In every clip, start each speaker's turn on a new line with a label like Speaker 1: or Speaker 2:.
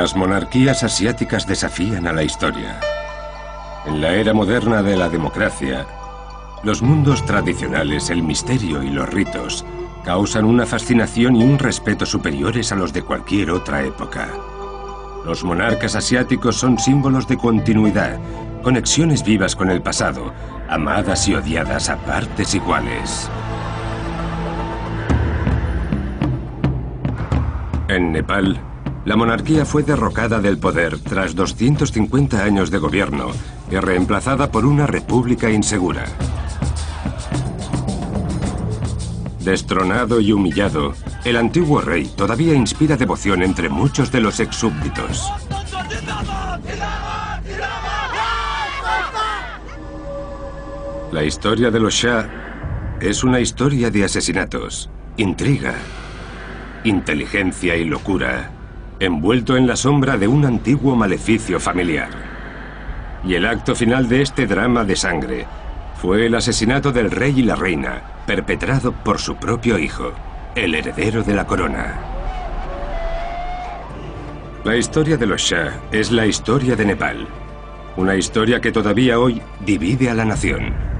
Speaker 1: Las monarquías asiáticas desafían a la historia. En la era moderna de la democracia, los mundos tradicionales, el misterio y los ritos causan una fascinación y un respeto superiores a los de cualquier otra época. Los monarcas asiáticos son símbolos de continuidad, conexiones vivas con el pasado, amadas y odiadas a partes iguales. En Nepal, la monarquía fue derrocada del poder tras 250 años de gobierno y reemplazada por una república insegura. Destronado y humillado, el antiguo rey todavía inspira devoción entre muchos de los exsúbditos. La historia de los Shah es una historia de asesinatos, intriga, inteligencia y locura, envuelto en la sombra de un antiguo maleficio familiar. Y el acto final de este drama de sangre fue el asesinato del rey y la reina, perpetrado por su propio hijo, el heredero de la corona. La historia de los Shah es la historia de Nepal, una historia que todavía hoy divide a la nación.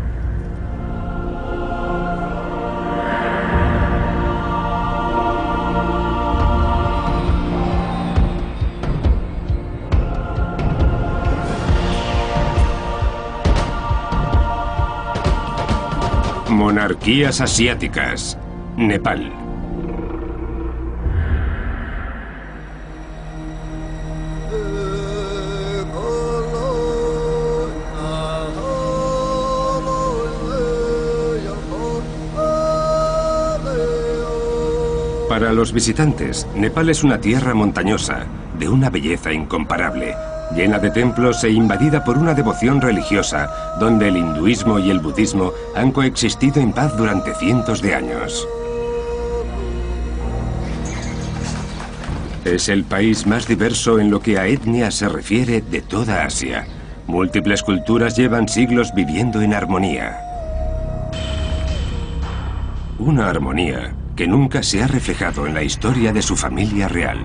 Speaker 1: Monarquías asiáticas, Nepal. Para los visitantes, Nepal es una tierra montañosa, de una belleza incomparable, llena de templos e invadida por una devoción religiosa, donde el hinduismo y el budismo han coexistido en paz durante cientos de años. Es el país más diverso en lo que a etnia se refiere de toda Asia. Múltiples culturas llevan siglos viviendo en armonía. Una armonía que nunca se ha reflejado en la historia de su familia real.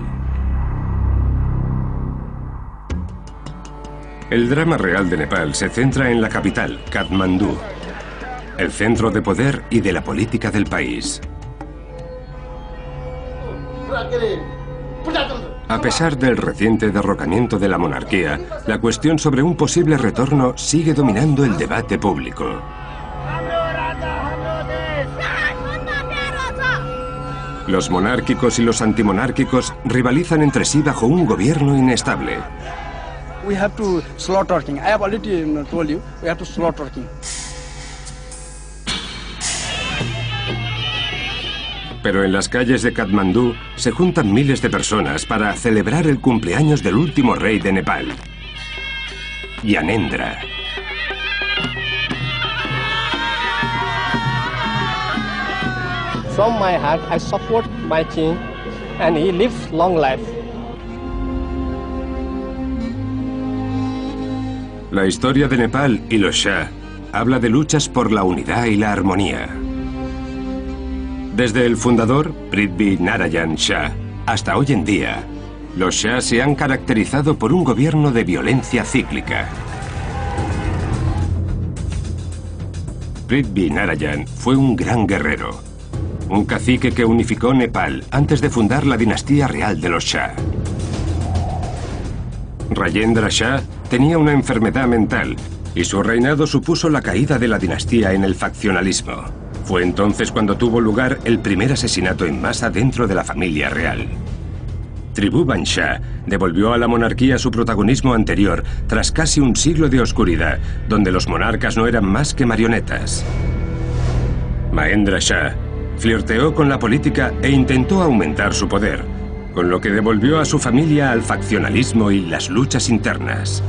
Speaker 1: El drama real de Nepal se centra en la capital, Katmandú, el centro de poder y de la política del país. A pesar del reciente derrocamiento de la monarquía, la cuestión sobre un posible retorno sigue dominando el debate público. Los monárquicos y los antimonárquicos rivalizan entre sí bajo un gobierno inestable.
Speaker 2: We have to slaughter king. I have already told you, we have to slaughter king.
Speaker 1: Pero en las calles de Katmandú se juntan miles de personas para celebrar el cumpleaños del último rey de Nepal, Gyanendra.
Speaker 3: From my heart, I support my king, and he lives long life.
Speaker 1: La historia de Nepal y los Shah habla de luchas por la unidad y la armonía. Desde el fundador, Prithvi Narayan Shah, hasta hoy en día, los Shah se han caracterizado por un gobierno de violencia cíclica. Prithvi Narayan fue un gran guerrero, un cacique que unificó Nepal antes de fundar la dinastía real de los Shah. Rajendra Shah tenía una enfermedad mental y su reinado supuso la caída de la dinastía en el faccionalismo. Fue entonces cuando tuvo lugar el primer asesinato en masa dentro de la familia real. Tribhuvan Shah devolvió a la monarquía su protagonismo anterior tras casi un siglo de oscuridad, donde los monarcas no eran más que marionetas. Mahendra Shah flirteó con la política e intentó aumentar su poder, con lo que devolvió a su familia al faccionalismo y las luchas internas.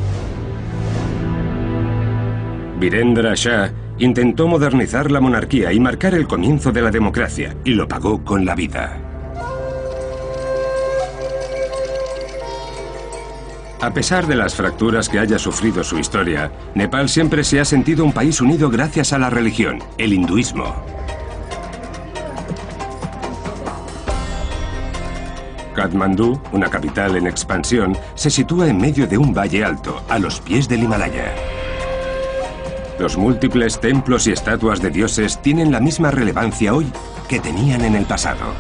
Speaker 1: Virendra Shah intentó modernizar la monarquía y marcar el comienzo de la democracia, y lo pagó con la vida. A pesar de las fracturas que haya sufrido su historia, Nepal siempre se ha sentido un país unido gracias a la religión, el hinduismo. Katmandú, una capital en expansión, se sitúa en medio de un valle alto, a los pies del Himalaya. Los múltiples templos y estatuas de dioses tienen la misma relevancia hoy que tenían en el pasado.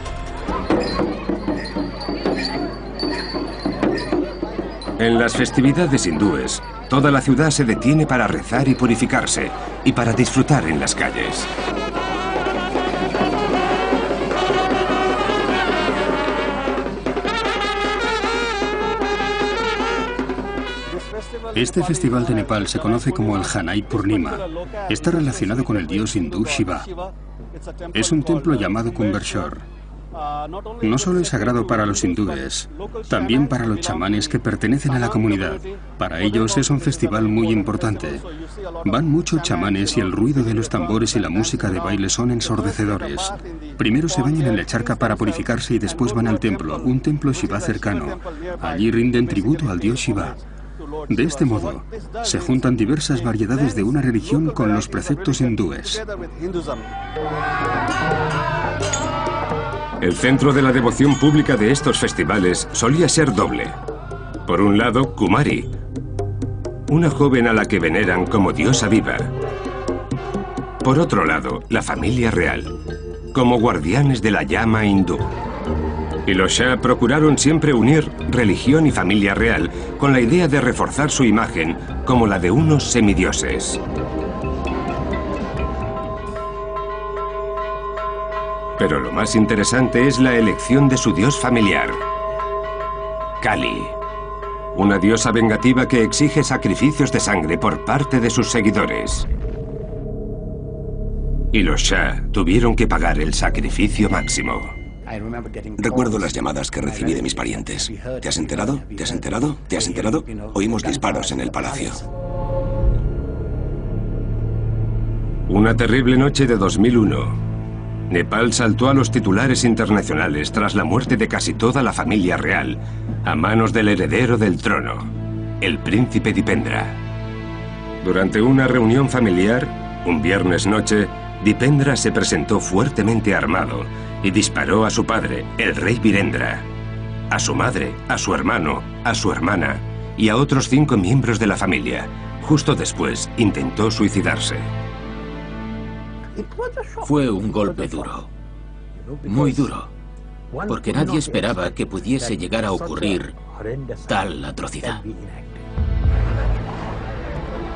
Speaker 1: En las festividades hindúes, toda la ciudad se detiene para rezar y purificarse, y para disfrutar en las calles.
Speaker 4: Este festival de Nepal se conoce como el Hanai Purnima. Está relacionado con el dios hindú Shiva. Es un templo llamado Kumbheshwar. No solo es sagrado para los hindúes, también para los chamanes que pertenecen a la comunidad. Para ellos es un festival muy importante. Van muchos chamanes y el ruido de los tambores y la música de baile son ensordecedores. Primero se bañan en la charca para purificarse y después van al templo, un templo Shiva cercano. Allí rinden tributo al dios Shiva. De este modo, se juntan diversas variedades de una religión con los preceptos hindúes.
Speaker 1: El centro de la devoción pública de estos festivales solía ser doble. Por un lado, Kumari, una joven a la que veneran como diosa viva. Por otro lado, la familia real, como guardianes de la llama hindú. Y los Shah procuraron siempre unir religión y familia real con la idea de reforzar su imagen como la de unos semidioses. Pero lo más interesante es la elección de su dios familiar, Kali, una diosa vengativa que exige sacrificios de sangre por parte de sus seguidores. Y los Shah tuvieron que pagar el sacrificio máximo.
Speaker 5: Recuerdo las llamadas que recibí de mis parientes. ¿Te has enterado? ¿Te has enterado? ¿Te has enterado? Oímos disparos en el palacio.
Speaker 1: Una terrible noche de 2001. Nepal saltó a los titulares internacionales tras la muerte de casi toda la familia real, a manos del heredero del trono, el príncipe Dipendra. Durante una reunión familiar, un viernes noche, Dipendra se presentó fuertemente armado y disparó a su padre, el rey Virendra, a su madre, a su hermano, a su hermana y a otros 5 miembros de la familia. Justo después intentó suicidarse.
Speaker 6: Fue un golpe duro, muy duro, porque nadie esperaba que pudiese llegar a ocurrir tal atrocidad.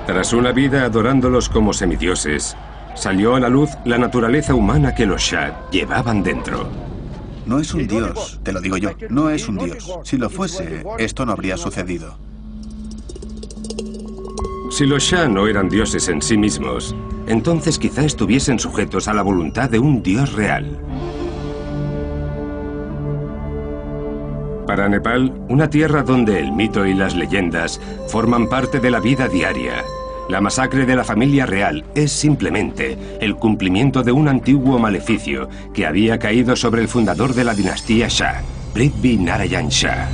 Speaker 1: Tras una vida adorándolos como semidioses, salió a la luz la naturaleza humana que los Shah llevaban dentro.
Speaker 7: No es un dios, te lo digo yo, no es un dios. Si lo fuese, esto no habría sucedido.
Speaker 1: Si los Shah no eran dioses en sí mismos, entonces quizá estuviesen sujetos a la voluntad de un dios real. Para Nepal, una tierra donde el mito y las leyendas forman parte de la vida diaria, la masacre de la familia real es simplemente el cumplimiento de un antiguo maleficio que había caído sobre el fundador de la dinastía Shah, Prithvi Narayan Shah.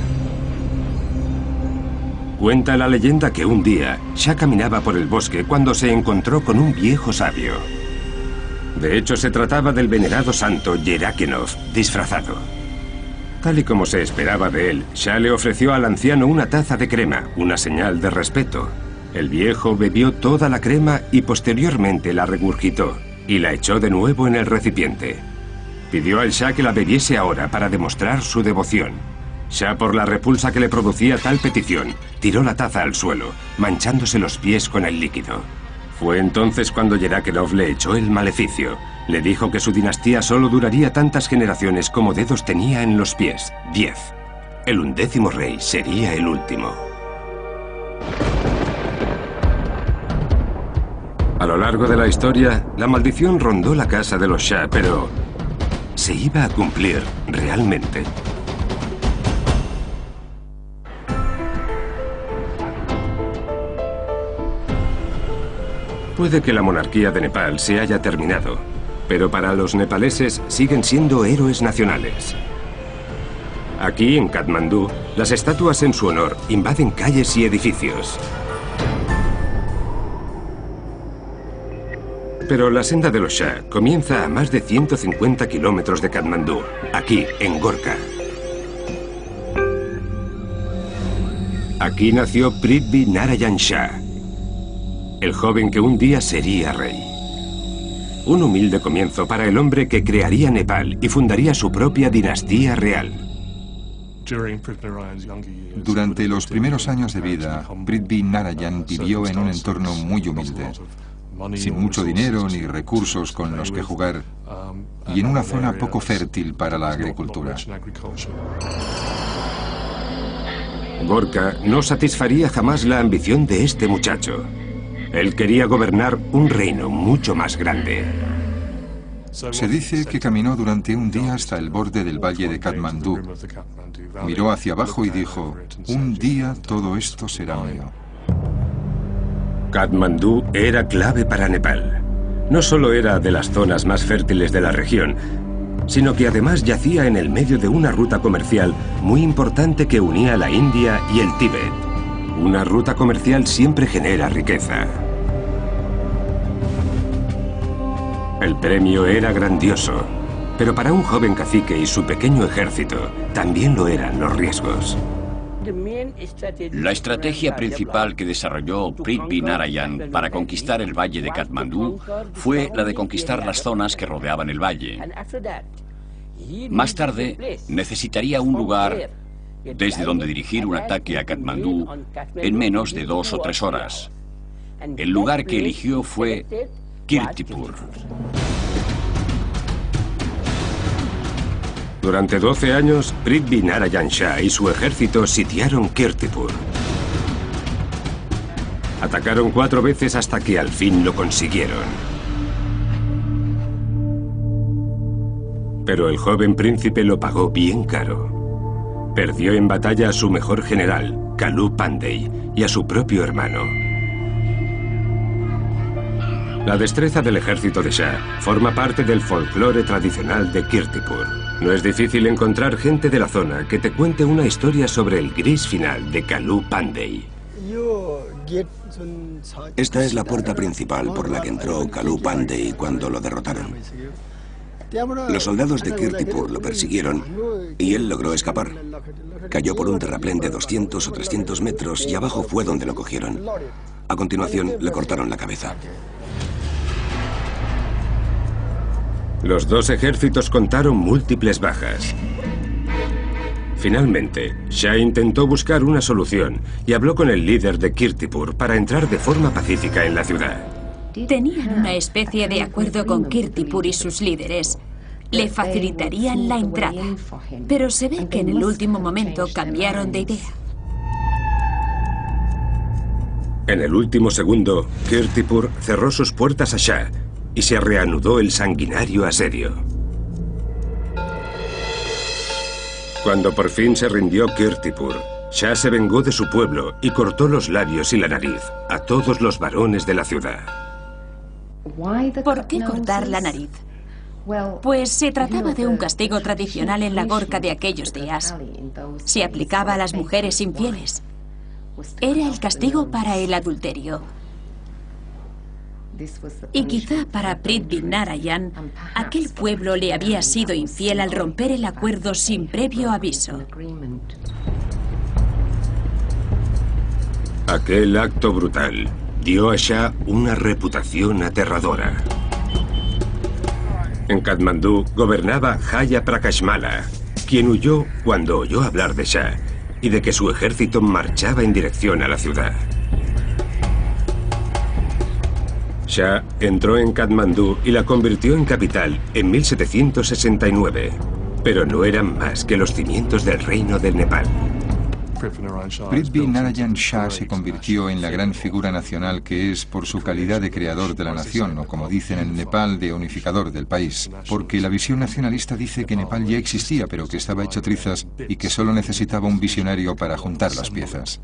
Speaker 1: Cuenta la leyenda que un día Shah caminaba por el bosque cuando se encontró con un viejo sabio. De hecho, se trataba del venerado santo Yerakenov, disfrazado. Tal y como se esperaba de él, Shah le ofreció al anciano una taza de crema, una señal de respeto. El viejo bebió toda la crema y posteriormente la regurgitó y la echó de nuevo en el recipiente. Pidió al Shah que la bebiese ahora para demostrar su devoción. Shah, por la repulsa que le producía tal petición, tiró la taza al suelo, manchándose los pies con el líquido. Fue entonces cuando Yerakenov le echó el maleficio. Le dijo que su dinastía solo duraría tantas generaciones como dedos tenía en los pies, 10. El 11º rey sería el último. A lo largo de la historia, la maldición rondó la casa de los Shah, pero ¿se iba a cumplir realmente? Puede que la monarquía de Nepal se haya terminado, pero para los nepaleses siguen siendo héroes nacionales. Aquí, en Katmandú, las estatuas en su honor invaden calles y edificios. Pero la senda de los Shah comienza a más de 150 kilómetros de Katmandú, aquí, en Gorkha. Aquí nació Prithvi Narayan Shah, el joven que un día sería rey. Un humilde comienzo para el hombre que crearía Nepal y fundaría su propia dinastía real.
Speaker 8: Durante los primeros años de vida, Prithvi Narayan vivió en un entorno muy humilde, sin mucho dinero ni recursos con los que jugar, y en una zona poco fértil para la agricultura.
Speaker 1: Gorka no satisfaría jamás la ambición de este muchacho. Él quería gobernar un reino mucho más grande.
Speaker 8: Se dice que caminó durante un día hasta el borde del valle de Katmandú. Miró hacia abajo y dijo, un día todo esto será mío.
Speaker 1: Katmandú era clave para Nepal. No solo era de las zonas más fértiles de la región, sino que además yacía en el medio de una ruta comercial muy importante que unía la India y el Tíbet. Una ruta comercial siempre genera riqueza. El premio era grandioso, pero para un joven cacique y su pequeño ejército también lo eran los riesgos.
Speaker 9: La estrategia principal que desarrolló Prithvi Narayan para conquistar el valle de Katmandú fue la de conquistar las zonas que rodeaban el valle. Más tarde, necesitaría un lugar desde donde dirigir un ataque a Katmandú en menos de 2 o 3 horas. El lugar que eligió fue Kirtipur.
Speaker 1: Durante 12 años, Prithvi Narayan Shah y su ejército sitiaron Kirtipur. Atacaron 4 veces hasta que al fin lo consiguieron. Pero el joven príncipe lo pagó bien caro. Perdió en batalla a su mejor general, Kalu Pandey, y a su propio hermano. La destreza del ejército de Shah forma parte del folclore tradicional de Kirtipur. No es difícil encontrar gente de la zona que te cuente una historia sobre el gris final de Kalu Pandey.
Speaker 5: Esta es la puerta principal por la que entró Kalu Pandey cuando lo derrotaron. Los soldados de Kirtipur lo persiguieron y él logró escapar. Cayó por un terraplén de 200 o 300 metros y abajo fue donde lo cogieron. A continuación le cortaron la cabeza.
Speaker 1: Los dos ejércitos contaron múltiples bajas. Finalmente, Shah intentó buscar una solución y habló con el líder de Kirtipur para entrar de forma pacífica en la ciudad.
Speaker 10: Tenían una especie de acuerdo con Kirtipur y sus líderes. Le facilitarían la entrada, pero se ve que en el último momento cambiaron de idea.
Speaker 1: En el último segundo, Kirtipur cerró sus puertas a Shah y se reanudó el sanguinario asedio. Cuando por fin se rindió Kirtipur, Shah se vengó de su pueblo y cortó los labios y la nariz a todos los varones de la ciudad.
Speaker 10: ¿Por qué cortar la nariz? Pues se trataba de un castigo tradicional en la Gorka de aquellos días. Se aplicaba a las mujeres infieles. Era el castigo para el adulterio. Y quizá para Prithvi Narayan, aquel pueblo le había sido infiel al romper el acuerdo sin previo aviso.
Speaker 1: Aquel acto brutal dio a Shah una reputación aterradora. En Katmandú gobernaba Jaya Prakashmala, quien huyó cuando oyó hablar de Shah y de que su ejército marchaba en dirección a la ciudad. Shah entró en Katmandú y la convirtió en capital en 1769, pero no eran más que los cimientos del reino del Nepal.
Speaker 8: Prithvi Narayan Shah se convirtió en la gran figura nacional que es por su calidad de creador de la nación, o como dicen en Nepal, de unificador del país. Porque la visión nacionalista dice que Nepal ya existía, pero que estaba hecho trizas y que solo necesitaba un visionario para juntar las piezas.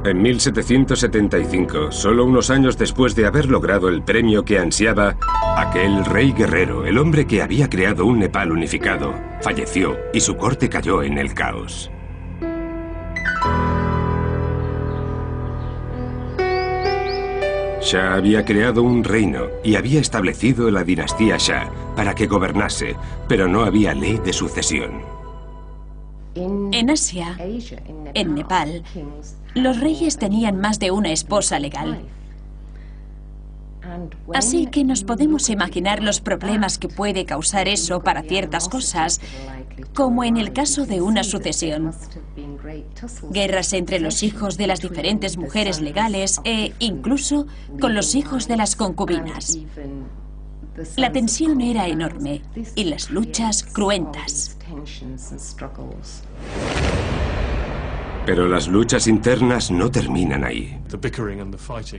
Speaker 1: En 1775, solo unos años después de haber logrado el premio que ansiaba, aquel rey guerrero, el hombre que había creado un Nepal unificado, falleció y su corte cayó en el caos. Shah había creado un reino y había establecido la dinastía Shah para que gobernase, pero no había ley de sucesión.
Speaker 10: En Asia, en Nepal, los reyes tenían más de una esposa legal. Así que nos podemos imaginar los problemas que puede causar eso para ciertas cosas, como en el caso de una sucesión. Guerras entre los hijos de las diferentes mujeres legales e incluso con los hijos de las concubinas. La tensión era enorme y las luchas cruentas.
Speaker 1: Pero las luchas internas no terminan ahí.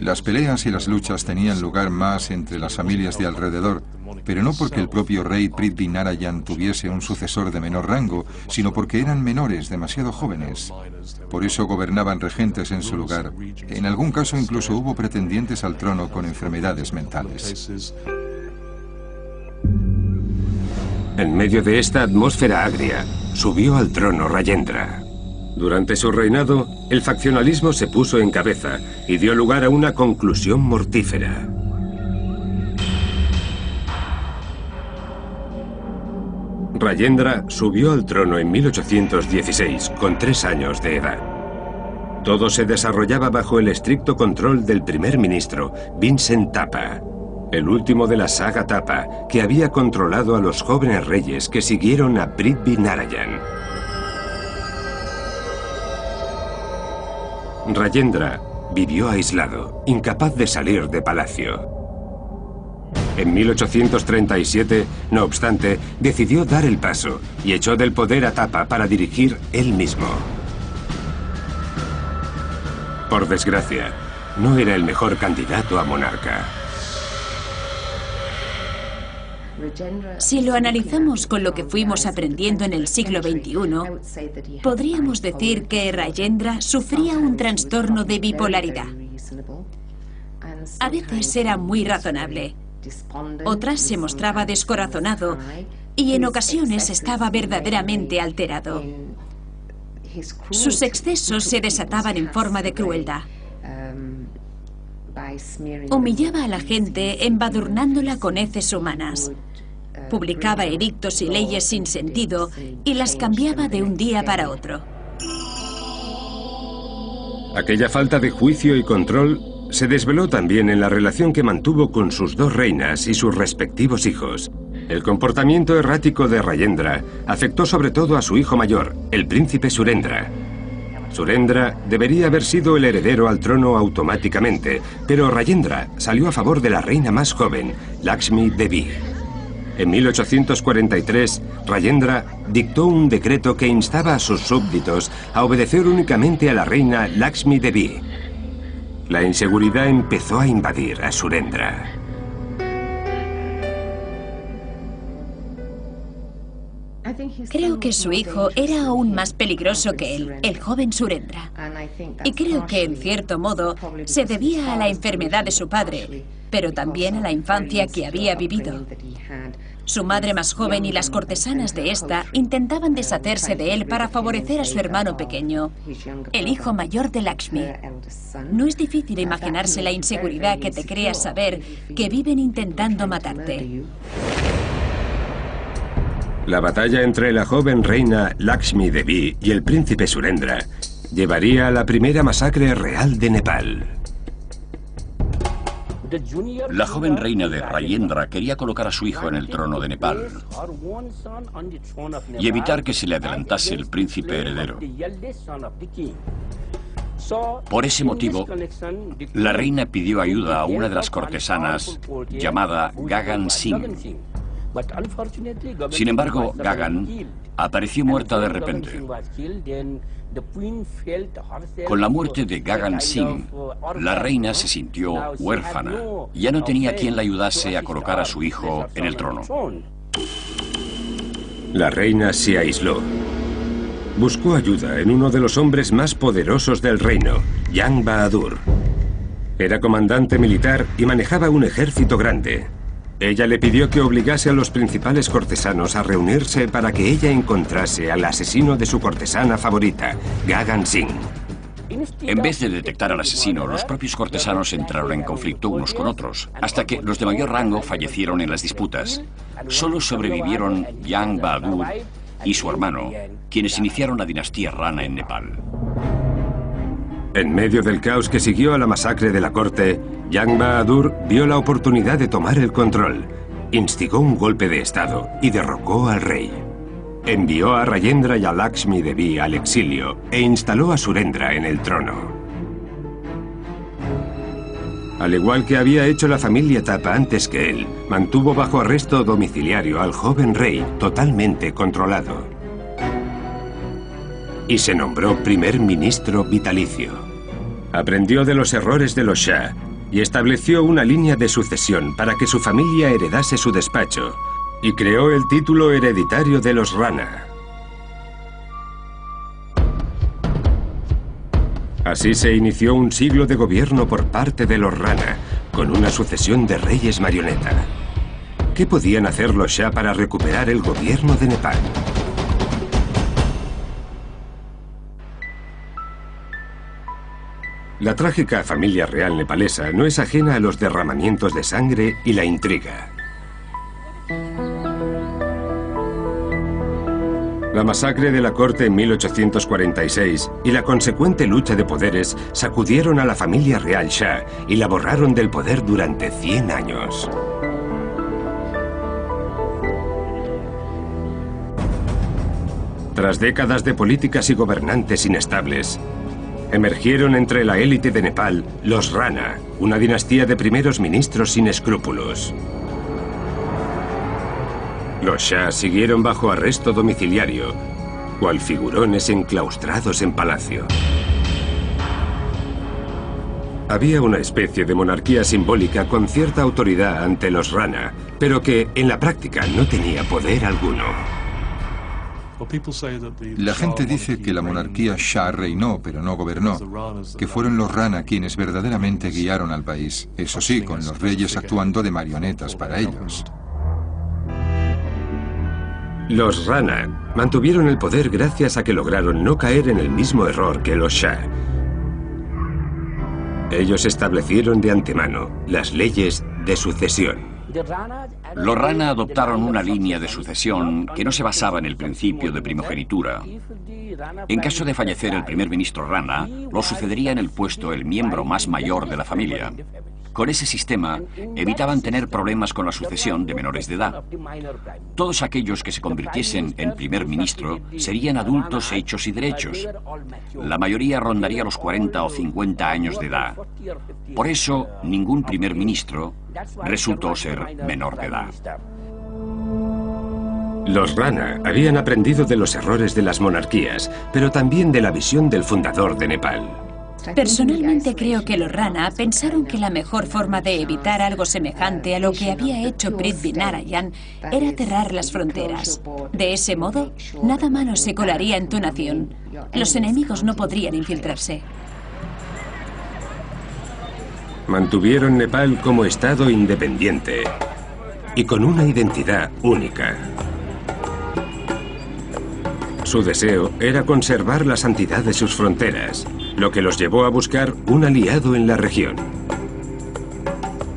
Speaker 8: Las peleas y las luchas tenían lugar más entre las familias de alrededor, pero no porque el propio rey Prithvi Narayan tuviese un sucesor de menor rango, sino porque eran menores, demasiado jóvenes. Por eso gobernaban regentes en su lugar. En algún caso incluso hubo pretendientes al trono con enfermedades mentales.
Speaker 1: En medio de esta atmósfera agria, subió al trono Rajendra. Durante su reinado, el faccionalismo se puso en cabeza y dio lugar a una conclusión mortífera. Rajendra subió al trono en 1816, con 3 años de edad. Todo se desarrollaba bajo el estricto control del primer ministro, Vincent Thapa, el último de la saga Thapa, que había controlado a los jóvenes reyes que siguieron a Prithvi Narayan. Rajendra vivió aislado, incapaz de salir de palacio. En 1837, no obstante, decidió dar el paso y echó del poder a Thapa para dirigir él mismo. Por desgracia, no era el mejor candidato a monarca.
Speaker 10: Si lo analizamos con lo que fuimos aprendiendo en el siglo XXI, podríamos decir que Rajendra sufría un trastorno de bipolaridad. A veces era muy razonable, otras se mostraba descorazonado y en ocasiones estaba verdaderamente alterado. Sus excesos se desataban en forma de crueldad. Humillaba a la gente embadurnándola con heces humanas. Publicaba edictos y leyes sin sentido y las cambiaba de un día para otro.
Speaker 1: Aquella falta de juicio y control se desveló también en la relación que mantuvo con sus 2 reinas y sus respectivos hijos. El comportamiento errático de Rajendra afectó sobre todo a su hijo mayor, el príncipe Surendra. Surendra debería haber sido el heredero al trono automáticamente, pero Rajendra salió a favor de la reina más joven, Lakshmi Devi. En 1843, Rajendra dictó un decreto que instaba a sus súbditos a obedecer únicamente a la reina Lakshmi Devi. La inseguridad empezó a invadir a Surendra.
Speaker 10: Creo que su hijo era aún más peligroso que él, el joven Surendra. Y creo que, en cierto modo, se debía a la enfermedad de su padre, pero también a la infancia que había vivido. Su madre más joven y las cortesanas de esta intentaban deshacerse de él para favorecer a su hermano pequeño, el hijo mayor de Lakshmi. No es difícil imaginarse la inseguridad que te crea saber que viven intentando matarte.
Speaker 1: La batalla entre la joven reina Lakshmi Devi y el príncipe Surendra llevaría a la primera masacre real de Nepal.
Speaker 9: La joven reina de Rajendra quería colocar a su hijo en el trono de Nepal y evitar que se le adelantase el príncipe heredero. Por ese motivo, la reina pidió ayuda a una de las cortesanas llamada Gagan Singh. Sin embargo, Gagan apareció muerta de repente. Con la muerte de Gagan Singh, la reina se sintió huérfana. Ya no tenía quien la ayudase a colocar a su hijo en el trono.
Speaker 1: La reina se aisló. Buscó ayuda en uno de los hombres más poderosos del reino, Jang Bahadur. Era comandante militar y manejaba un ejército grande. Ella le pidió que obligase a los principales cortesanos a reunirse para que ella encontrase al asesino de su cortesana favorita, Gagan Singh.
Speaker 9: En vez de detectar al asesino, los propios cortesanos entraron en conflicto unos con otros, hasta que los de mayor rango fallecieron en las disputas. Solo sobrevivieron Jang Bahadur y su hermano, quienes iniciaron la dinastía Rana en Nepal.
Speaker 1: En medio del caos que siguió a la masacre de la corte, Jang Bahadur vio la oportunidad de tomar el control, instigó un golpe de estado y derrocó al rey. Envió a Rajendra y a Lakshmi Devi al exilio e instaló a Surendra en el trono. Al igual que había hecho la familia Thapa antes que él, mantuvo bajo arresto domiciliario al joven rey, totalmente controlado. Y se nombró primer ministro vitalicio. Aprendió de los errores de los Shah y estableció una línea de sucesión para que su familia heredase su despacho, y creó el título hereditario de los Rana. Así se inició un siglo de gobierno por parte de los Rana, con una sucesión de reyes marioneta. ¿Qué podían hacer los Shah para recuperar el gobierno de Nepal? La trágica familia real nepalesa no es ajena a los derramamientos de sangre y la intriga. La masacre de la corte en 1846 y la consecuente lucha de poderes sacudieron a la familia real Shah y la borraron del poder durante 100 años. Tras décadas de políticas y gobernantes inestables, emergieron entre la élite de Nepal los Rana, una dinastía de primeros ministros sin escrúpulos. Los Shah siguieron bajo arresto domiciliario, cual figurones enclaustrados en palacio. Había una especie de monarquía simbólica con cierta autoridad ante los Rana, pero que en la práctica no tenía poder alguno.
Speaker 8: La gente dice que la monarquía Shah reinó, pero no gobernó, que fueron los Rana quienes verdaderamente guiaron al país, eso sí, con los reyes actuando de marionetas para ellos.
Speaker 1: Los Rana mantuvieron el poder gracias a que lograron no caer en el mismo error que los Shah. Ellos establecieron de antemano las leyes de sucesión.
Speaker 9: Los Rana adoptaron una línea de sucesión que no se basaba en el principio de primogenitura. En caso de fallecer el primer ministro Rana, lo sucedería en el puesto el miembro más mayor de la familia. Con ese sistema, evitaban tener problemas con la sucesión de menores de edad. Todos aquellos que se convirtiesen en primer ministro serían adultos hechos y derechos. La mayoría rondaría los 40 o 50 años de edad. Por eso, ningún primer ministro resultó ser menor de edad.
Speaker 1: Los Rana habían aprendido de los errores de las monarquías, pero también de la visión del fundador de Nepal.
Speaker 10: Personalmente creo que los Rana pensaron que la mejor forma de evitar algo semejante a lo que había hecho Prithvi Narayan era cerrar las fronteras. De ese modo, nada malo se colaría en tu nación. Los enemigos no podrían infiltrarse.
Speaker 1: Mantuvieron Nepal como estado independiente y con una identidad única. Su deseo era conservar la santidad de sus fronteras, lo que los llevó a buscar un aliado en la región.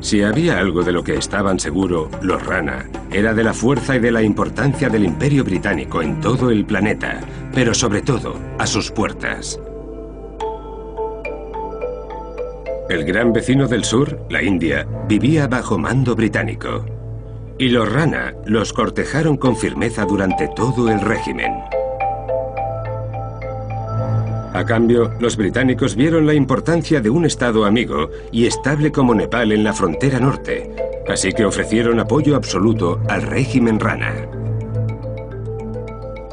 Speaker 1: Si había algo de lo que estaban seguros los Rana, era de la fuerza y de la importancia del Imperio Británico en todo el planeta, pero sobre todo a sus puertas. El gran vecino del sur, la India, vivía bajo mando británico. Y los Rana los cortejaron con firmeza durante todo el régimen. A cambio, los británicos vieron la importancia de un estado amigo y estable como Nepal en la frontera norte, así que ofrecieron apoyo absoluto al régimen Rana.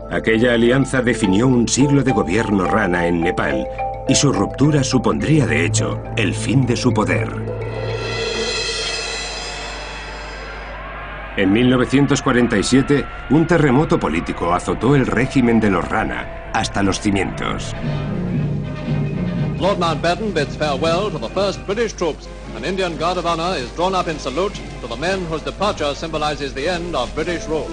Speaker 1: Aquella alianza definió un siglo de gobierno Rana en Nepal, y su ruptura supondría, de hecho, el fin de su poder. En 1947, un terremoto político azotó el régimen de los Rana hasta los cimientos.
Speaker 11: Lord Mountbatten bids farewell to the first British troops. An Indian Guard of Honor is drawn up in salute to the men whose departure symbolizes the end of British rule.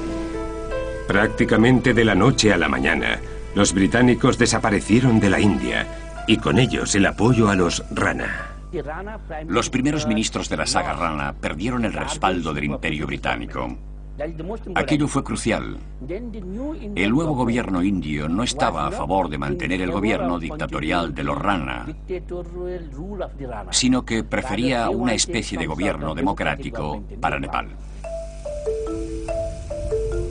Speaker 1: Prácticamente de la noche a la mañana, los británicos desaparecieron de la India y con ellos el apoyo a los Rana.
Speaker 9: Los primeros ministros de la saga Rana perdieron el respaldo del Imperio Británico. Aquello fue crucial. El nuevo gobierno indio no estaba a favor de mantener el gobierno dictatorial de los Rana, sino que prefería una especie de gobierno democrático para Nepal.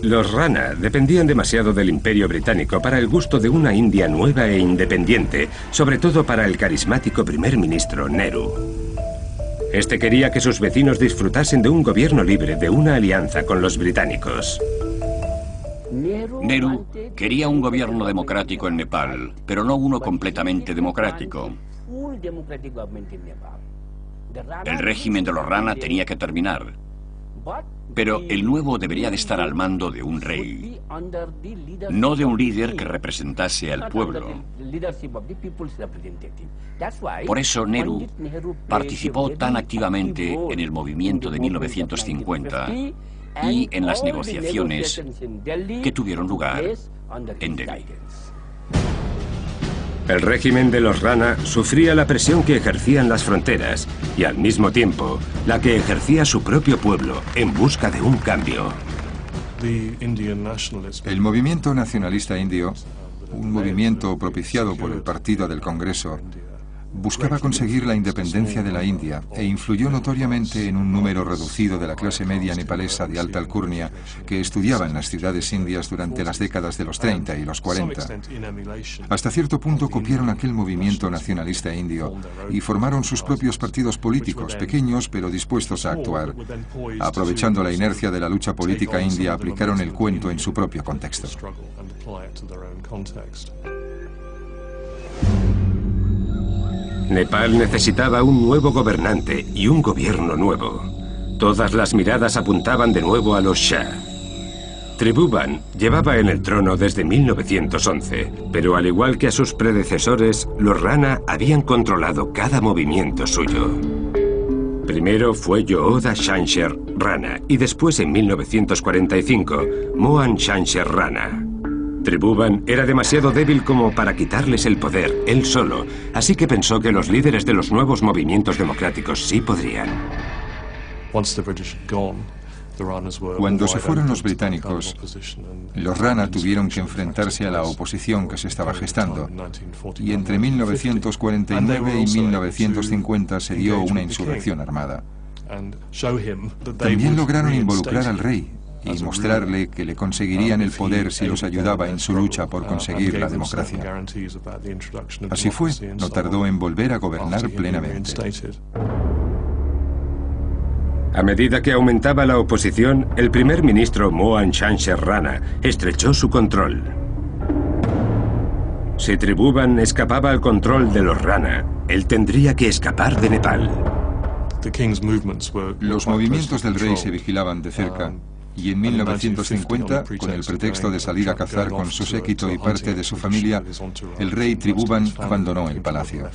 Speaker 1: Los Rana dependían demasiado del Imperio Británico para el gusto de una India nueva e independiente, sobre todo para el carismático primer ministro Nehru. Este quería que sus vecinos disfrutasen de un gobierno libre de una alianza con los británicos.
Speaker 9: Nehru quería un gobierno democrático en Nepal, pero no uno completamente democrático. El régimen de los Rana tenía que terminar, pero el nuevo debería de estar al mando de un rey, no de un líder que representase al pueblo. Por eso Nehru participó tan activamente en el movimiento de 1950 y en las negociaciones que tuvieron lugar en Delhi.
Speaker 1: El régimen de los Rana sufría la presión que ejercían las fronteras y al mismo tiempo la que ejercía su propio pueblo en busca de un cambio.
Speaker 8: El movimiento nacionalista indio, un movimiento propiciado por el Partido del Congreso, buscaba conseguir la independencia de la India e influyó notoriamente en un número reducido de la clase media nepalesa de alta alcurnia que estudiaba en las ciudades indias durante las décadas de los 30 y los 40. Hasta cierto punto copiaron aquel movimiento nacionalista indio y formaron sus propios partidos políticos, pequeños pero dispuestos a actuar. Aprovechando la inercia de la lucha política india, aplicaron el cuento en su propio contexto.
Speaker 1: Nepal necesitaba un nuevo gobernante y un gobierno nuevo. Todas las miradas apuntaban de nuevo a los Shah. Tribhuvan llevaba en el trono desde 1911, pero al igual que a sus predecesores, los Rana habían controlado cada movimiento suyo. Primero fue Yooda Shansher Rana y después, en 1945, Mohan Shansher Rana. Tribhuvan era demasiado débil como para quitarles el poder él solo, así que pensó que los líderes de los nuevos movimientos democráticos sí podrían.
Speaker 8: Cuando se fueron los británicos, los Rana tuvieron que enfrentarse a la oposición que se estaba gestando, y entre 1949 y 1950 se dio una insurrección armada. También lograron involucrar al rey y mostrarle que le conseguirían el poder si los ayudaba en su lucha por conseguir la democracia. Así fue, no tardó en volver a gobernar plenamente.
Speaker 1: A medida que aumentaba la oposición, el primer ministro Mohan Shansher Rana estrechó su control. Si Tribhuvan escapaba al control de los Rana, él tendría que escapar de Nepal.
Speaker 8: Los movimientos del rey se vigilaban de cerca. Y en 1950, con el pretexto de salir a cazar con su séquito y parte de su familia, el rey Tribhuvan abandonó el palacio.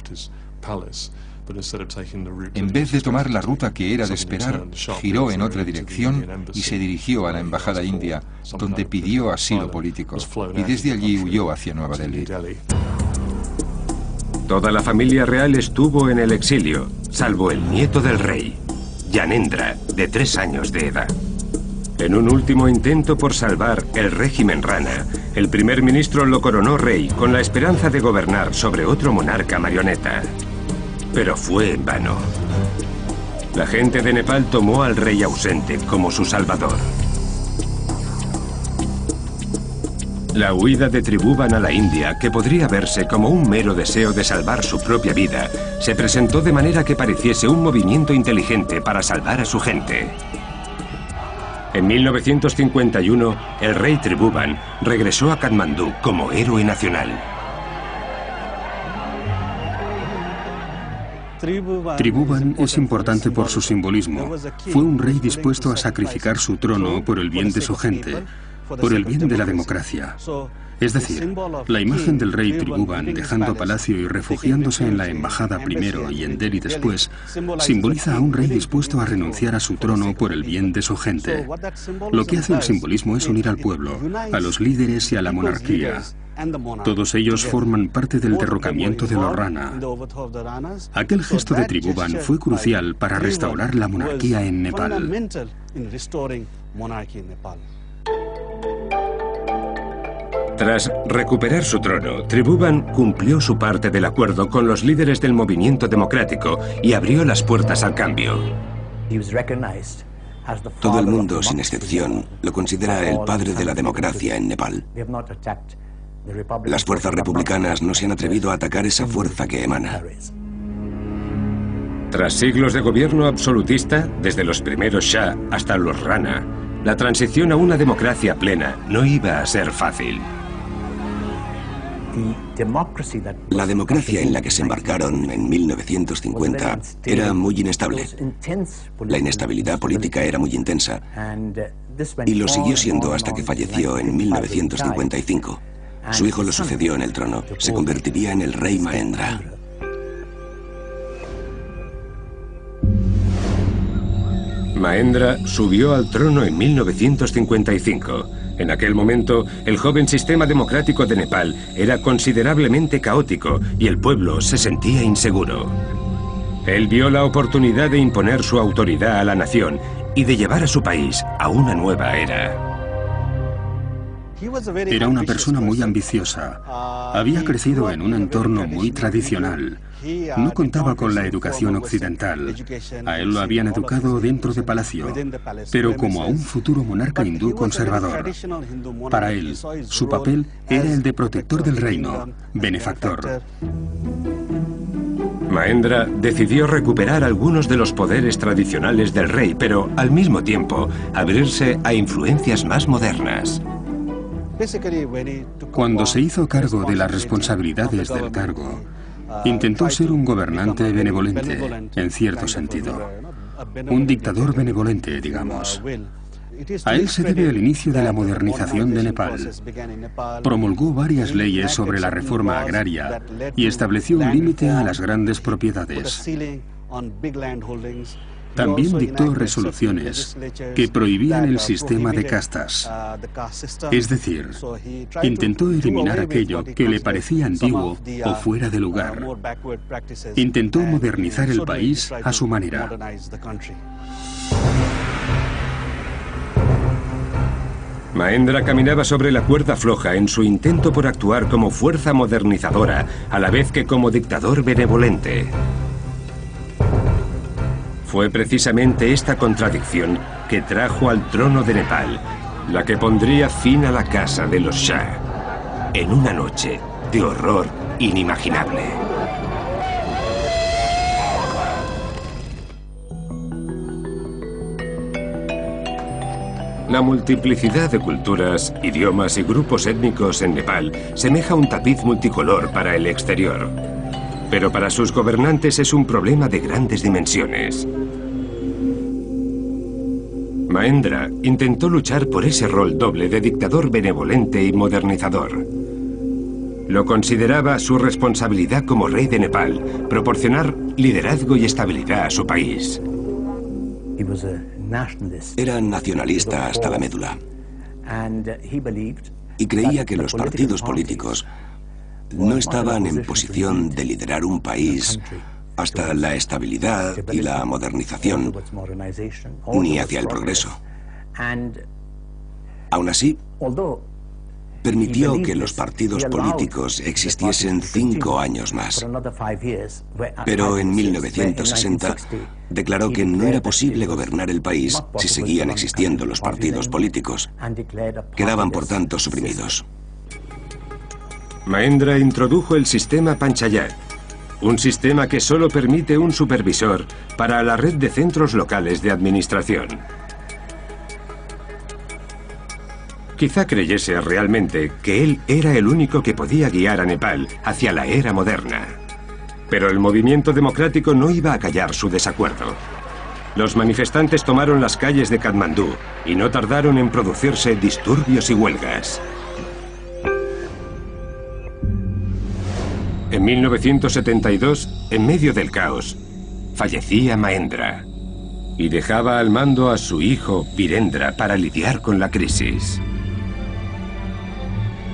Speaker 8: En vez de tomar la ruta que era de esperar, giró en otra dirección y se dirigió a la embajada india, donde pidió asilo político, y desde allí huyó hacia Nueva Delhi.
Speaker 1: Toda la familia real estuvo en el exilio, salvo el nieto del rey, Gyanendra, de 3 años de edad. En un último intento por salvar el régimen Rana, el primer ministro lo coronó rey con la esperanza de gobernar sobre otro monarca marioneta. Pero fue en vano. La gente de Nepal tomó al rey ausente como su salvador. La huida de Tribhuvan a la India, que podría verse como un mero deseo de salvar su propia vida, se presentó de manera que pareciese un movimiento inteligente para salvar a su gente. En 1951, el rey Tribhuvan regresó a Katmandú como héroe nacional.
Speaker 4: Tribhuvan es importante por su simbolismo. Fue un rey dispuesto a sacrificar su trono por el bien de su gente, por el bien de la democracia. Es decir, la imagen del rey Tribhuvan dejando palacio y refugiándose en la embajada primero y en Delhi después, simboliza a un rey dispuesto a renunciar a su trono por el bien de su gente. Lo que hace el simbolismo es unir al pueblo, a los líderes y a la monarquía. Todos ellos forman parte del derrocamiento de los Rana. Aquel gesto de Tribhuvan fue crucial para restaurar la monarquía en Nepal.
Speaker 1: Tras recuperar su trono, Tribhuvan cumplió su parte del acuerdo con los líderes del movimiento democrático y abrió las puertas al cambio.
Speaker 5: Todo el mundo, sin excepción, lo considera el padre de la democracia en Nepal. Las fuerzas republicanas no se han atrevido a atacar esa fuerza que emana.
Speaker 1: Tras siglos de gobierno absolutista, desde los primeros Shah hasta los Rana, la transición a una democracia plena no iba a ser fácil.
Speaker 5: La democracia en la que se embarcaron en 1950 era muy inestable. La inestabilidad política era muy intensa y lo siguió siendo hasta que falleció en 1955. Su hijo lo sucedió en el trono. Se convertiría en el rey Mahendra.
Speaker 1: Mahendra subió al trono en 1955. En aquel momento, el joven sistema democrático de Nepal era considerablemente caótico y el pueblo se sentía inseguro. Él vio la oportunidad de imponer su autoridad a la nación y de llevar a su país a una nueva era.
Speaker 4: Era una persona muy ambiciosa. Había crecido en un entorno muy tradicional. No contaba con la educación occidental. A él lo habían educado dentro de palacio, pero como a un futuro monarca hindú conservador. Para él, su papel era el de protector del reino, benefactor.
Speaker 1: Mahendra decidió recuperar algunos de los poderes tradicionales del rey, pero al mismo tiempo abrirse a influencias más modernas.
Speaker 4: Cuando se hizo cargo de las responsabilidades del cargo, intentó ser un gobernante benevolente, en cierto sentido. Un dictador benevolente, digamos. A él se debe el inicio de la modernización de Nepal. Promulgó varias leyes sobre la reforma agraria y estableció un límite a las grandes propiedades. También dictó resoluciones que prohibían el sistema de castas. Es decir, intentó eliminar aquello que le parecía antiguo o fuera de lugar. Intentó modernizar el país a su manera.
Speaker 1: Mahendra caminaba sobre la cuerda floja en su intento por actuar como fuerza modernizadora, a la vez que como dictador benevolente. Fue precisamente esta contradicción que trajo al trono de Nepal, la que pondría fin a la casa de los Shah, en una noche de horror inimaginable. La multiplicidad de culturas, idiomas y grupos étnicos en Nepal semeja un tapiz multicolor para el exterior. Pero para sus gobernantes es un problema de grandes dimensiones. Mahendra intentó luchar por ese rol doble de dictador benevolente y modernizador. Lo consideraba su responsabilidad como rey de Nepal, proporcionar liderazgo y estabilidad a su país.
Speaker 5: Era nacionalista hasta la médula y creía que los partidos políticos no estaban en posición de liderar un país hasta la estabilidad y la modernización, ni hacia el progreso. Aún así, permitió que los partidos políticos existiesen 5 años más. Pero en 1960 declaró que no era posible gobernar el país si seguían existiendo los partidos políticos. Quedaban, por tanto, suprimidos.
Speaker 1: Mahendra introdujo el sistema Panchayat, un sistema que solo permite un supervisor para la red de centros locales de administración. Quizá creyese realmente que él era el único que podía guiar a Nepal hacia la era moderna. Pero el movimiento democrático no iba a callar su desacuerdo. Los manifestantes tomaron las calles de Katmandú y no tardaron en producirse disturbios y huelgas. En 1972, en medio del caos, fallecía Mahendra y dejaba al mando a su hijo Virendra para lidiar con la crisis.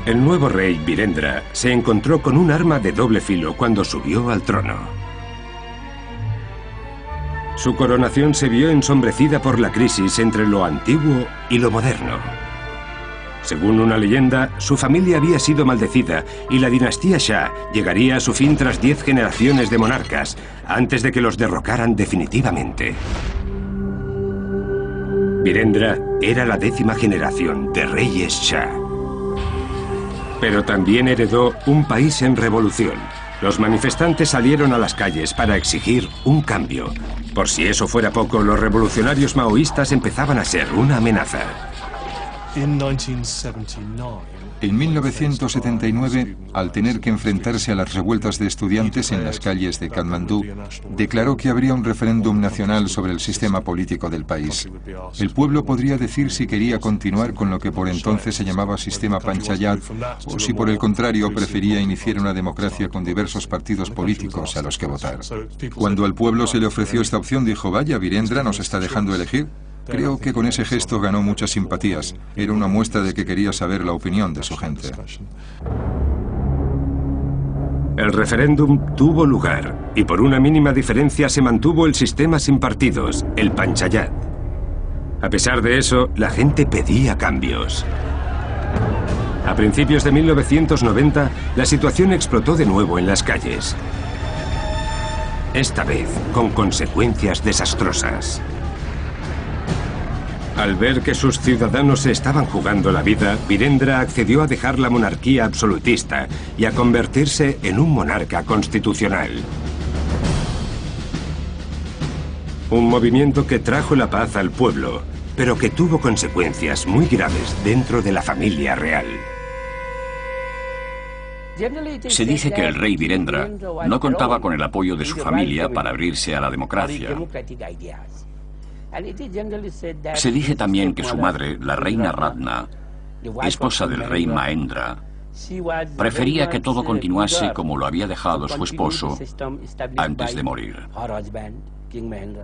Speaker 1: El nuevo rey Virendra se encontró con un arma de doble filo cuando subió al trono. Su coronación se vio ensombrecida por la crisis entre lo antiguo y lo moderno. Según una leyenda, su familia había sido maldecida y la dinastía Shah llegaría a su fin tras 10 generaciones de monarcas, antes de que los derrocaran definitivamente. Virendra era la 10ª generación de reyes Shah. Pero también heredó un país en revolución. Los manifestantes salieron a las calles para exigir un cambio. Por si eso fuera poco, los revolucionarios maoístas empezaban a ser una amenaza.
Speaker 8: En 1979, al tener que enfrentarse a las revueltas de estudiantes en las calles de Katmandú, declaró que habría un referéndum nacional sobre el sistema político del país. El pueblo podría decir si quería continuar con lo que por entonces se llamaba sistema Panchayat o si por el contrario prefería iniciar una democracia con diversos partidos políticos a los que votar. Cuando al pueblo se le ofreció esta opción, dijo: vaya, Virendra nos está dejando elegir. Creo que con ese gesto ganó muchas simpatías. Era una muestra de que quería saber la opinión de su gente.
Speaker 1: El referéndum tuvo lugar y por una mínima diferencia se mantuvo el sistema sin partidos, el Panchayat. A pesar de eso, la gente pedía cambios. A principios de 1990, la situación explotó de nuevo en las calles. Esta vez con consecuencias desastrosas. Al ver que sus ciudadanos se estaban jugando la vida, Virendra accedió a dejar la monarquía absolutista y a convertirse en un monarca constitucional. Un movimiento que trajo la paz al pueblo, pero que tuvo consecuencias muy graves dentro de la familia real.
Speaker 9: Se dice que el rey Virendra no contaba con el apoyo de su familia para abrirse a la democracia. Se dice también que su madre, la reina Ratna, esposa del rey Mahendra, prefería que todo continuase como lo había dejado su esposo antes de morir.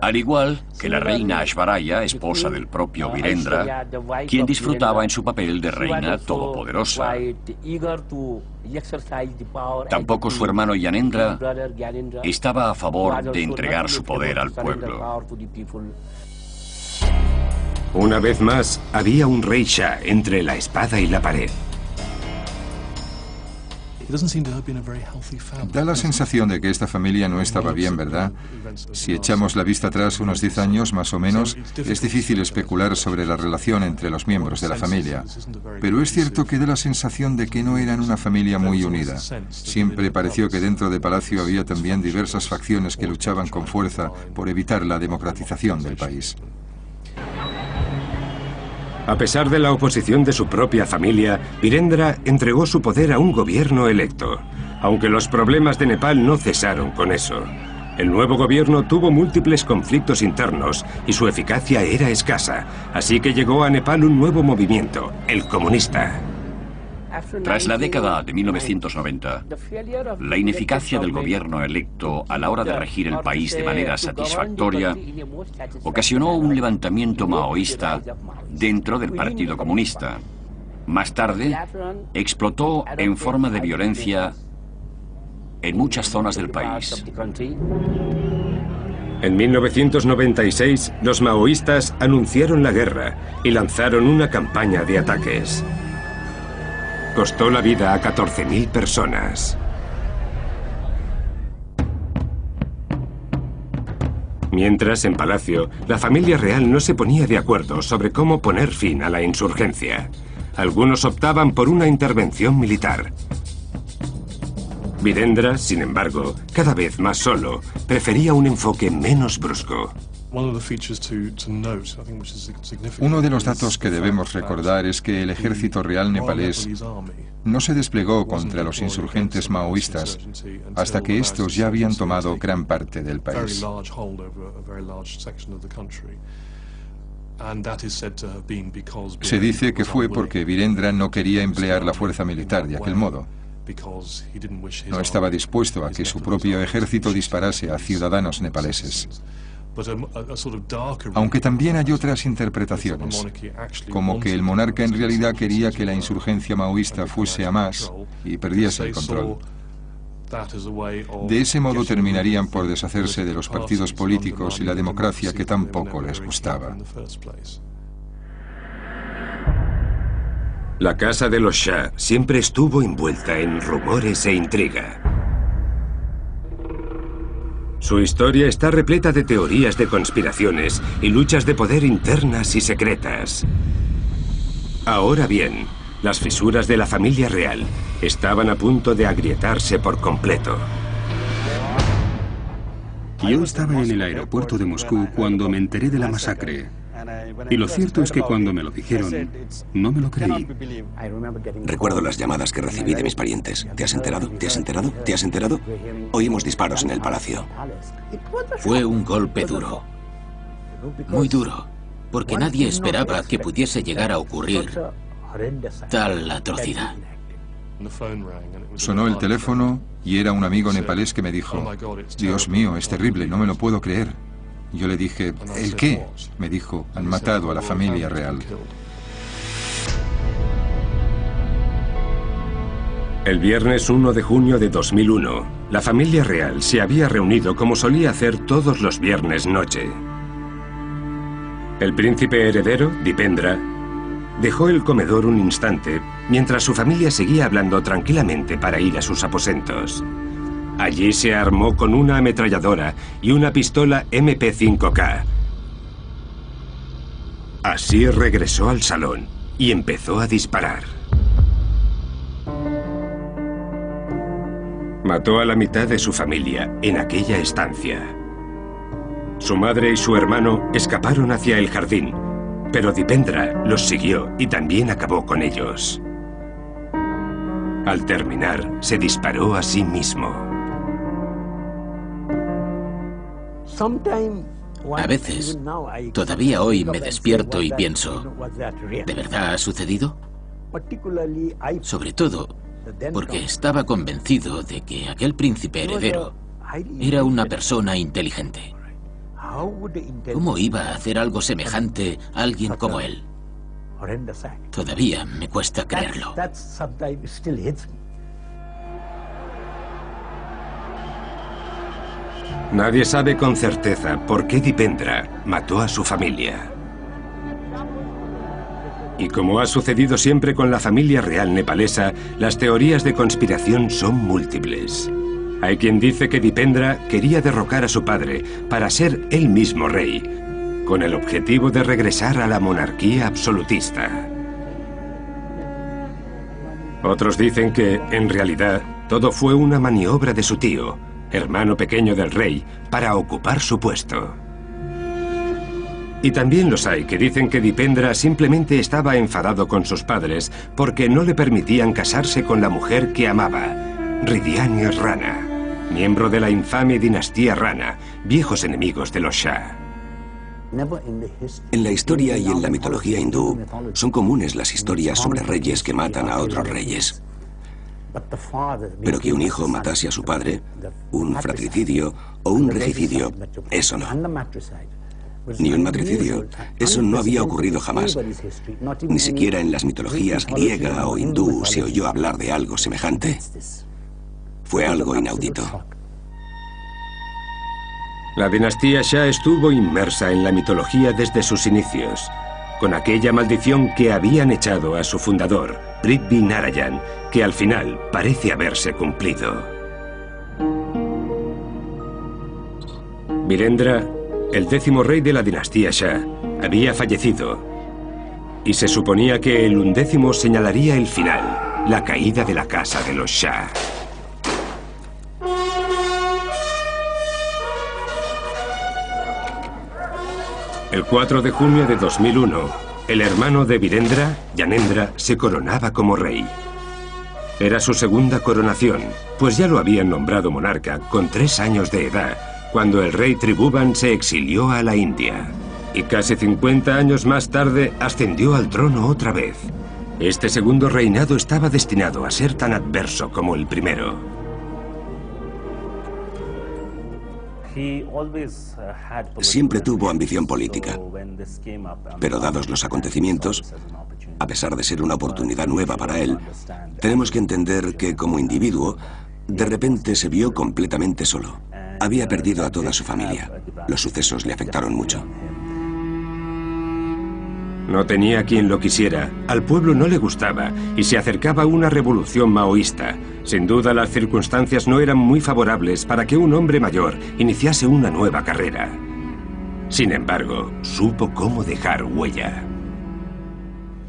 Speaker 9: Al igual que la reina Aishwarya, esposa del propio Virendra, quien disfrutaba en su papel de reina todopoderosa. Tampoco su hermano Gyanendra estaba a favor de entregar su poder al pueblo.
Speaker 1: Una vez más, había un rey Shah entre la espada y la pared.
Speaker 8: Da la sensación de que esta familia no estaba bien, ¿verdad? Si echamos la vista atrás unos 10 años, más o menos, es difícil especular sobre la relación entre los miembros de la familia. Pero es cierto que da la sensación de que no eran una familia muy unida. Siempre pareció que dentro de Palacio había también diversas facciones que luchaban con fuerza por evitar la democratización del país.
Speaker 1: A pesar de la oposición de su propia familia, Virendra entregó su poder a un gobierno electo, aunque los problemas de Nepal no cesaron con eso. El nuevo gobierno tuvo múltiples conflictos internos y su eficacia era escasa, así que llegó a Nepal un nuevo movimiento, el comunista.
Speaker 9: Tras la década de 1990, la ineficacia del gobierno electo a la hora de regir el país de manera satisfactoria ocasionó un levantamiento maoísta dentro del Partido Comunista. Más tarde, explotó en forma de violencia en muchas zonas del país.
Speaker 1: En 1996, los maoístas anunciaron la guerra y lanzaron una campaña de ataques. Costó la vida a 14.000 personas. Mientras, en Palacio, la familia real no se ponía de acuerdo sobre cómo poner fin a la insurgencia. Algunos optaban por una intervención militar. Virendra, sin embargo, cada vez más solo, prefería un enfoque menos brusco.
Speaker 8: Uno de los datos que debemos recordar es que el ejército real nepalés no se desplegó contra los insurgentes maoístas hasta que estos ya habían tomado gran parte del país. Se dice que fue porque Virendra no quería emplear la fuerza militar de aquel modo. No estaba dispuesto a que su propio ejército disparase a ciudadanos nepaleses. Aunque también hay otras interpretaciones, como que el monarca en realidad quería que la insurgencia maoísta fuese a más y perdiese el control. De ese modo terminarían por deshacerse de los partidos políticos y la democracia que tan poco les gustaba.
Speaker 1: La casa de los Shah siempre estuvo envuelta en rumores e intriga. Su historia está repleta de teorías de conspiraciones y luchas de poder internas y secretas. Ahora bien, las fisuras de la familia real estaban a punto de agrietarse por completo.
Speaker 4: Yo estaba en el aeropuerto de Moscú cuando me enteré de la masacre. Y lo cierto es que cuando me lo dijeron, no me lo creí.
Speaker 5: Recuerdo las llamadas que recibí de mis parientes. ¿Te has enterado? ¿Te has enterado? ¿Te has enterado? Oímos disparos en el palacio.
Speaker 6: Fue un golpe duro. Muy duro. Porque nadie esperaba que pudiese llegar a ocurrir tal atrocidad.
Speaker 8: Sonó el teléfono y era un amigo nepalés que me dijo: Dios mío, es terrible, no me lo puedo creer. Yo le dije: ¿el qué? Me dijo: han matado a la familia real.
Speaker 1: El viernes 1 de junio de 2001, la familia real se había reunido como solía hacer todos los viernes noche. El príncipe heredero, Dipendra, dejó el comedor un instante mientras su familia seguía hablando tranquilamente para ir a sus aposentos. Allí se armó con una ametralladora y una pistola MP5K. Así regresó al salón y empezó a disparar. Mató a la mitad de su familia en aquella estancia. Su madre y su hermano escaparon hacia el jardín, pero Dipendra los siguió y también acabó con ellos. Al terminar, se disparó a sí mismo.
Speaker 6: A veces, todavía hoy me despierto y pienso, ¿de verdad ha sucedido? Sobre todo porque estaba convencido de que aquel príncipe heredero era una persona inteligente. ¿Cómo iba a hacer algo semejante a alguien como él? Todavía me cuesta creerlo.
Speaker 1: Nadie sabe con certeza por qué Dipendra mató a su familia. Y como ha sucedido siempre con la familia real nepalesa, las teorías de conspiración son múltiples. Hay quien dice que Dipendra quería derrocar a su padre para ser él mismo rey, con el objetivo de regresar a la monarquía absolutista. Otros dicen que, en realidad, todo fue una maniobra de su tío, hermano pequeño del rey, para ocupar su puesto. Y también los hay que dicen que Dipendra simplemente estaba enfadado con sus padres porque no le permitían casarse con la mujer que amaba, Ridiani Rana, miembro de la infame dinastía Rana, viejos enemigos de los Shah.
Speaker 5: En la historia y en la mitología hindú son comunes las historias sobre reyes que matan a otros reyes. Pero que un hijo matase a su padre, un fratricidio o un regicidio, eso no. Ni un matricidio. Eso no había ocurrido jamás. Ni siquiera en las mitologías griega o hindú se oyó hablar de algo semejante. Fue algo inaudito.
Speaker 1: La dinastía Shah estuvo inmersa en la mitología desde sus inicios, con aquella maldición que habían echado a su fundador, Prithvi Narayan, que al final parece haberse cumplido. Virendra, el 10º rey de la dinastía Shah, había fallecido, y se suponía que el 11º señalaría el final, la caída de la casa de los Shah. El 4 de junio de 2001, el hermano de Virendra, Gyanendra, se coronaba como rey. Era su segunda coronación, pues ya lo habían nombrado monarca con 3 años de edad, cuando el rey Tribhuvan se exilió a la India. Y casi 50 años más tarde ascendió al trono otra vez. Este segundo reinado estaba destinado a ser tan adverso como el primero.
Speaker 5: Siempre tuvo ambición política, pero dados los acontecimientos, a pesar de ser una oportunidad nueva para él, tenemos que entender que como individuo De repente se vio completamente solo. Había perdido a toda su familia. Los sucesos le afectaron mucho.
Speaker 1: No tenía quien lo quisiera, al pueblo no le gustaba y se acercaba una revolución maoísta. Sin duda las circunstancias no eran muy favorables para que un hombre mayor iniciase una nueva carrera. Sin embargo, supo cómo dejar huella.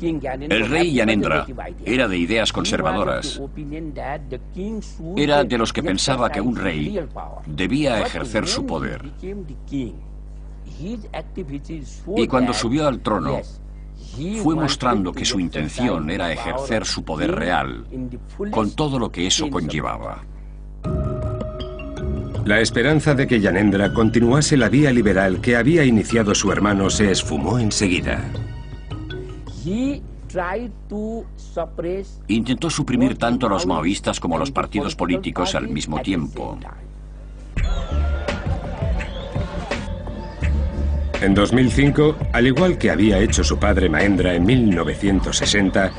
Speaker 9: El rey Gyanendra era de ideas conservadoras. Era de los que pensaba que un rey debía ejercer su poder. Y cuando subió al trono, fue mostrando que su intención era ejercer su poder real, con todo lo que eso conllevaba.
Speaker 1: La esperanza de que Gyanendra continuase la vía liberal que había iniciado su hermano se esfumó enseguida.
Speaker 9: Intentó suprimir tanto a los maoístas como a los partidos políticos al mismo tiempo.
Speaker 1: En 2005, al igual que había hecho su padre Mahendra en 1960,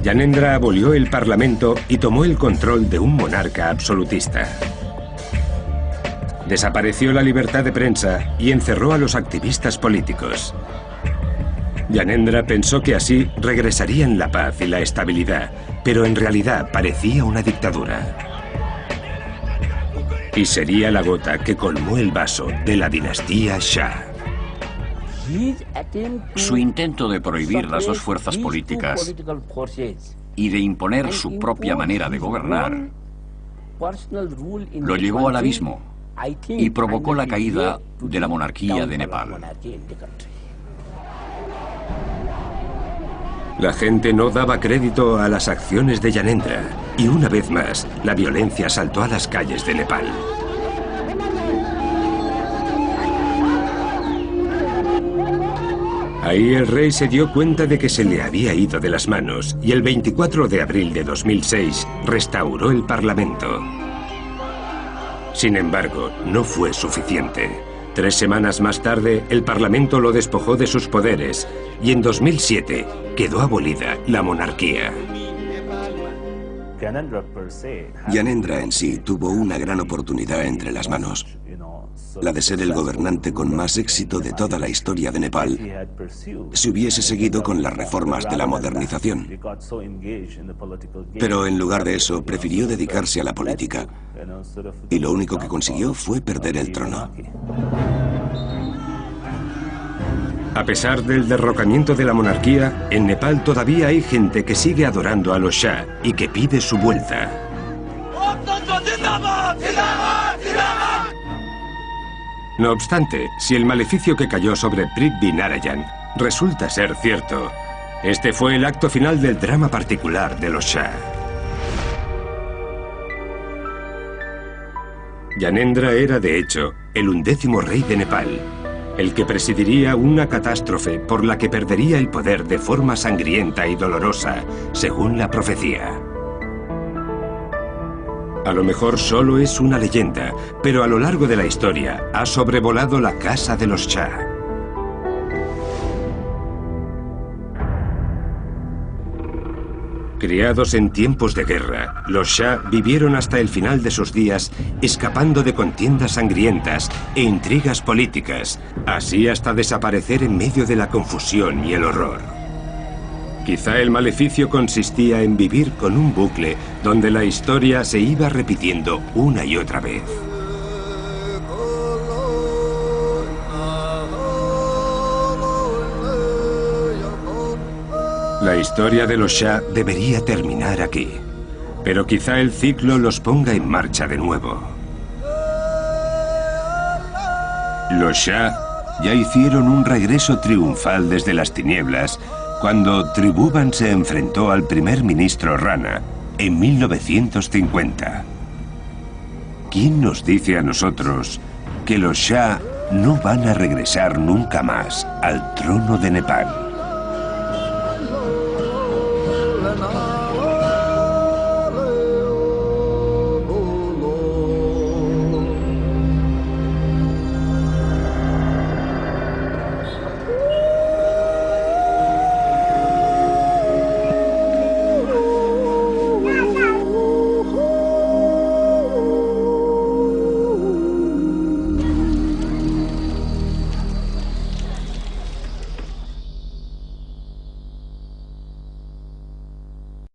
Speaker 1: Gyanendra abolió el parlamento y tomó el control de un monarca absolutista. Desapareció la libertad de prensa y encerró a los activistas políticos. Gyanendra pensó que así regresarían la paz y la estabilidad, pero en realidad parecía una dictadura. Y sería la gota que colmó el vaso de la dinastía Shah.
Speaker 9: Su intento de prohibir las dos fuerzas políticas y de imponer su propia manera de gobernar lo llevó al abismo y provocó la caída de la monarquía de Nepal.
Speaker 1: La gente no daba crédito a las acciones de Gyanendra y una vez más la violencia saltó a las calles de Nepal. Ahí el rey se dio cuenta de que se le había ido de las manos y el 24 de abril de 2006 restauró el parlamento. Sin embargo, no fue suficiente. 3 semanas más tarde, el parlamento lo despojó de sus poderes y en 2007 quedó abolida la monarquía.
Speaker 5: Gyanendra en sí tuvo una gran oportunidad entre las manos, la de ser el gobernante con más éxito de toda la historia de Nepal, si hubiese seguido con las reformas de la modernización. Pero en lugar de eso, prefirió dedicarse a la política, y lo único que consiguió fue perder el trono.
Speaker 1: A pesar del derrocamiento de la monarquía, en Nepal todavía hay gente que sigue adorando a los Shah y que pide su vuelta. No obstante, si el maleficio que cayó sobre Prithvi Narayan resulta ser cierto, este fue el acto final del drama particular de los Shah. Gyanendra era, de hecho, el 11º rey de Nepal, el que presidiría una catástrofe por la que perdería el poder de forma sangrienta y dolorosa, según la profecía. A lo mejor solo es una leyenda, pero a lo largo de la historia ha sobrevolado la casa de los Shah. Criados en tiempos de guerra, los Shah vivieron hasta el final de sus días escapando de contiendas sangrientas e intrigas políticas, así hasta desaparecer en medio de la confusión y el horror. Quizá el maleficio consistía en vivir con un bucle donde la historia se iba repitiendo una y otra vez. La historia de los Shah debería terminar aquí, pero quizá el ciclo los ponga en marcha de nuevo. Los Shah ya hicieron un regreso triunfal desde las tinieblas cuando Tribhuvan se enfrentó al primer ministro Rana en 1950. ¿Quién nos dice a nosotros que los Shah no van a regresar nunca más al trono de Nepal?